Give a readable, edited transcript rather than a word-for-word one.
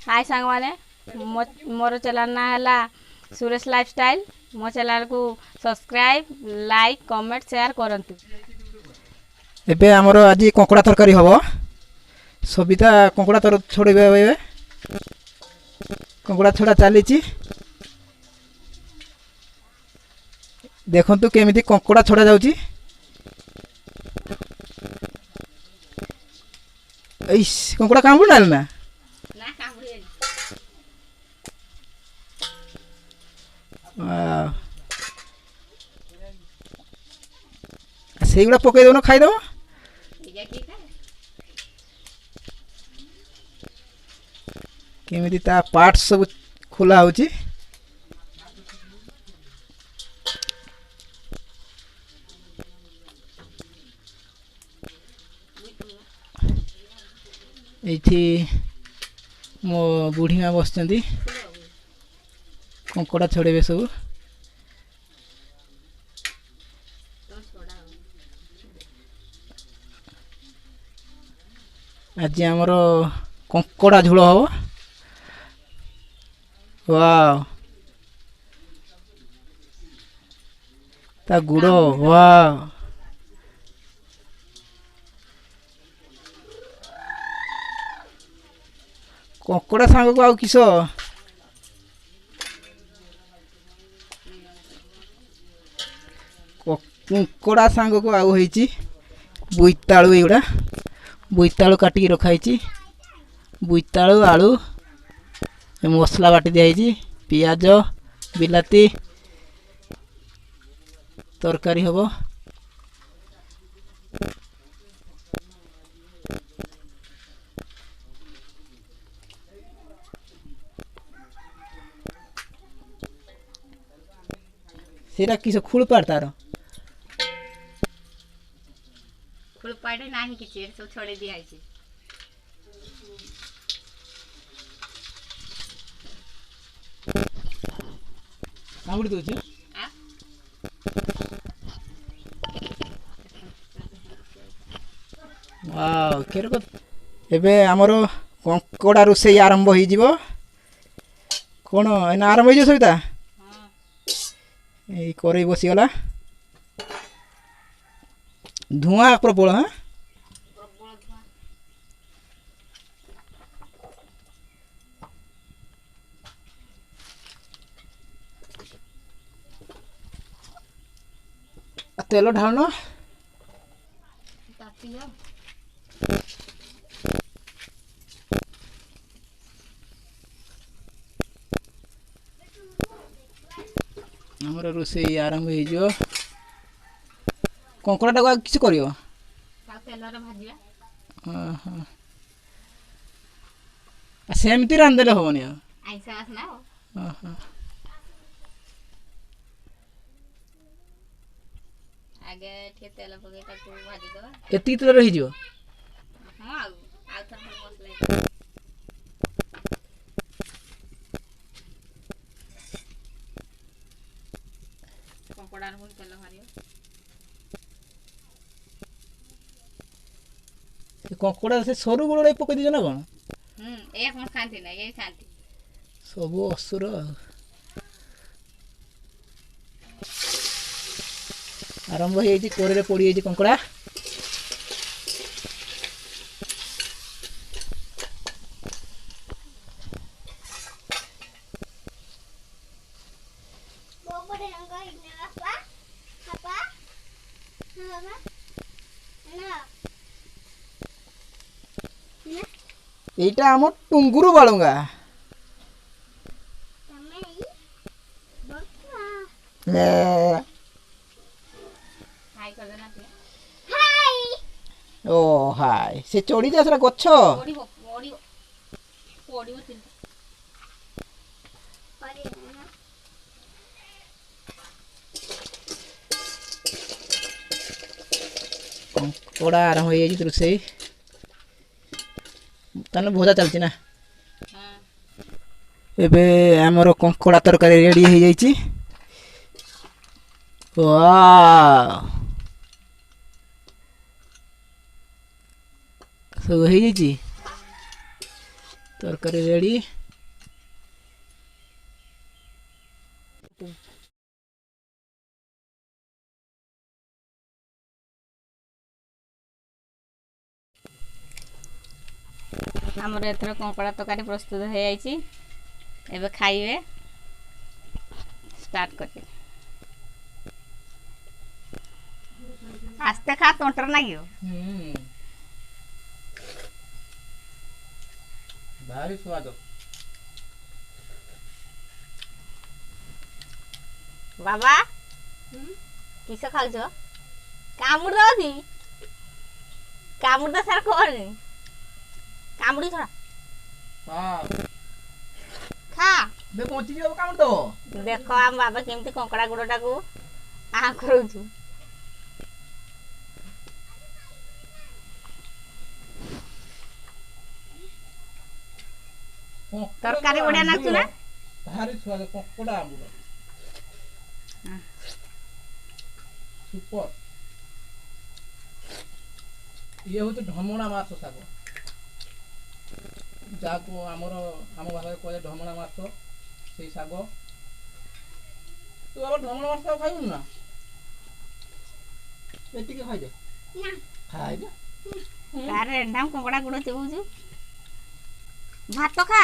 हाय सांग माने मोर चैनल ना है सुरेश लाइफस्टाइल मो चैनल को सब्सक्राइब लाइक कमेंट शेयर करंतु। एबे हमरो आज कंकड़ा तरकारी हबो। सबिता कंकड़ा तर छोड़बे ए कंकड़ा छोड़ा चलीची। देखंतु केमिति कंकड़ा छोड़ा जाउची। एइस कंकड़ा कामु डाल ना ना कामुड़ी सेगुड़ा पकई दो खाई दो। केमिति ता पार्ट सब खोला होची। एठी मो बुढ़ी माँ बसचंदी कंकड़ा छोड़े सब। आज आमर कंकड़ा झोल हम। वाव ता गुड़ वाव कंकड़ा सांग को आउ किस कंकड़ा सांग को आउ होईची बोईतालु। एगुड़ा बोईतालु काटिकी रखाई। बोईतालु आलू मसला बाटी दिखाई पियाज बिलाती तरकारी हम। सेरा किस खुलपाड़ तार खुलपाड़े नाही किछि सब छोड़े दिया छै। कामुड़ी दउची वाव केर को। एबे हमरो कंकड़ा रोसे आरंभ होई जीवो। कोन एना आरंभ होई जो सविता। ए करे बसी गला धुआं प्रबल। हां तेल ढालना हमर रोसे आरंभ होई जो। कंकड़ा टा किछ करियो तेल रे भाजिया। हां हां सेमती रांदेले होबनी आइसा आसना हो। हां हां आगे ठे तेल पके ताको भाजी दो। एती तेल रही जो। हां आउ त मसला कंकड़ा रे तेल भारियो। कंकड़ा से सरू गोड़ पकई दिजो ना कोन। एक हम खांती ना ये खांती सब असुर आरंभ होई कोरे पड़ी कंकड़ा। এইটা আমার টুঙ্গুরু বালুঙ্গা। ও হাই সে চড়ি যা সেটা গছ कंकड़ा आरंभ हो जाए रोषे ताने भजा चलती ना। एबे हमर कंकड़ा तरकारी रेडी हो जाइए। वाह सब हो जाइए। ତରକାରୀ ରେଡ଼ି। ଆମର ଏଥର କଙ୍କଡ଼ା ତରକାରୀ ପ୍ରସ୍ତୁତ ହେଇଯାଇଛି। ଏବେ ଖାଇବେ। ଷ୍ଟାର୍ଟ କରିବେ। ଆସ୍ତେ ଖା, ତଣ୍ଟରେ ଲାଗିବ। ଭାରି ସ୍ୱାଦ। ବାବା କିସ ଖାଉଛ? କାମୁଡ଼ି ଦଉଛି। କାମୁଡ଼ି ତ ସାର୍ କହନି। କାମୁଡ଼ି ଛଡ଼ା ଖା। ବଞ୍ଚିଯିବ କାମୁଡ଼ି ଦବ। ଦେଖ ଆମ ବାବା କେମିତି କଙ୍କଡ଼ା ଗୁଡ଼ଟାକୁ ଆହା କରଉଛୁ। ତରକାରୀ ବଢ଼ିଆ ନାଚୁ ନା? ଭାରି ସ୍ୱାଦ କଙ୍କଡ଼ା ଆମ୍ବୁଲ। ସୁପର। ଇଏ ହଉଛି ଢମଣା ମାଛ ଶାଗ, ଯାହାକୁ ଆମ ଭାଷାରେ କୁହାଯାଏ ଢମଣା ମାଛ। ସେଇ ଶାଗ। ତୁ ଆবার ଢମଣା ମାଛ ଶାଗ ଖାଇବୁନି ନା? ଏତିକି ଖାଇଦେ। ଖାଇଦେ। ଆରେ ଏଣ୍ଡାମ କଙ୍କଡ଼ା ଗୁଡ଼ ଚୋବଉଛୁ। ଭାତ ଖା।